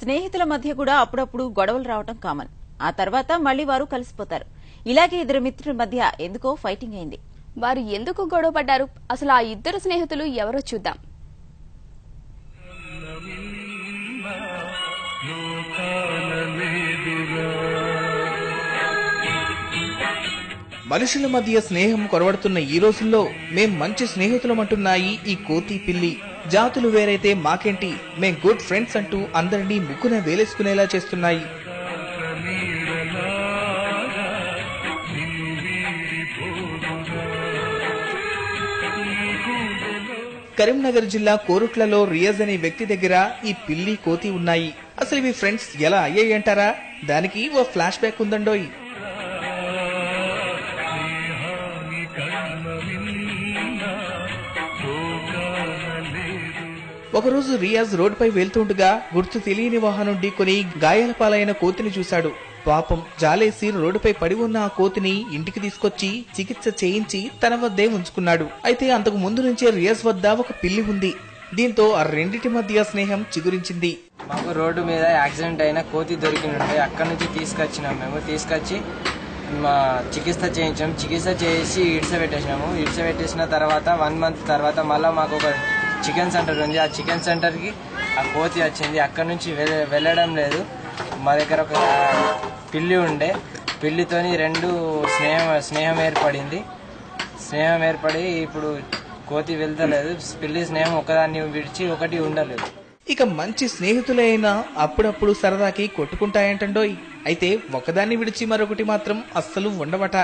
స్నేహితుల మధ్య కూడా అప్పుడప్పుడు గొడవలు రావడం కామన్. ఆ తర్వాత మళ్లీ వారు కలిసిపోతారు. ఇలాగే ఇద్దరు మిత్రుల మధ్య ఎందుకో ఫైటింగ్ అయింది. వారు ఎందుకు గొడవ పడ్డారు? అసలు ఆ ఇద్దరు స్నేహితులు ఎవరో చూద్దాం. మనుషుల మధ్య స్నేహం కొరవడుతున్న ఈ రోజుల్లో మేం మంచి స్నేహితులమంటున్నాయి ఈ కోతి పిల్లి. జాతులు వేరైతే మాకేంటి, మేం గుడ్ ఫ్రెండ్స్ అంటూ అందరినీ ముక్కున వేలేసుకునేలా చేస్తున్నాయి. కరీంనగర్ జిల్లా కోరుట్లలో రియాజ్ అనే వ్యక్తి దగ్గర ఈ పిల్లి కోతి ఉన్నాయి. అసలు ఇవి ఫ్రెండ్స్ ఎలా అయ్యాయి అంటారా? దానికి ఓ ఫ్లాష్ బ్యాక్ ఉందండోయ్. ఒకరోజు రియాజ్ రోడ్డుపై వెళ్తుండగా గుర్తు తెలియని వాహనం ఢీకొని గాయాల పాలైన కోతిని చూశాడు. పాపం జాలేసి రోడ్డుపై పడి ఉన్న ఆ కోతిని ఇంటికి తీసుకొచ్చి చికిత్స చేయించి తన వద్దే ఉంచుకున్నాడు. అయితే అంతకు ముందు నుంచే రియాజ్ వద్ద ఒక పిల్లి ఉంది. దీంతో ఆ రెండిటి మధ్య స్నేహం చిగురించింది. మాకు రోడ్డు మీద యాక్సిడెంట్ అయిన కోతి దొరికినుండే అక్కడి నుంచి తీసుకొచ్చినాం. మేము తీసుకొచ్చి మా చికిత్స చేయించాం. చికిత్స చేసి ఇడ్సపెట్టేసినాము. ఇడ్సపెట్టేసిన తర్వాత 1 month తర్వాత మళ్ళీ మాకు ఒక చికెన్ సెంటర్ ఉంది. ఆ చికెన్ సెంటర్కి ఆ కోతి వచ్చింది. అక్కడి నుంచి వెళ్ళడం లేదు. మా దగ్గర ఒక పిల్లి ఉండే, పిల్లితోని రెండు స్నేహం ఏర్పడింది. స్నేహం ఏర్పడి ఇప్పుడు కోతి వెళ్తలేదు. పిల్లి స్నేహం ఒకదాన్ని విడిచి ఒకటి ఉండలేదు. ఇక మంచి స్నేహితులైనా అప్పుడప్పుడు సరదాకి కొట్టుకుంటాయంటండోయ్. అయితే ఒకదాన్ని విడిచి మరొకటి మాత్రం అస్సలు ఉండవట.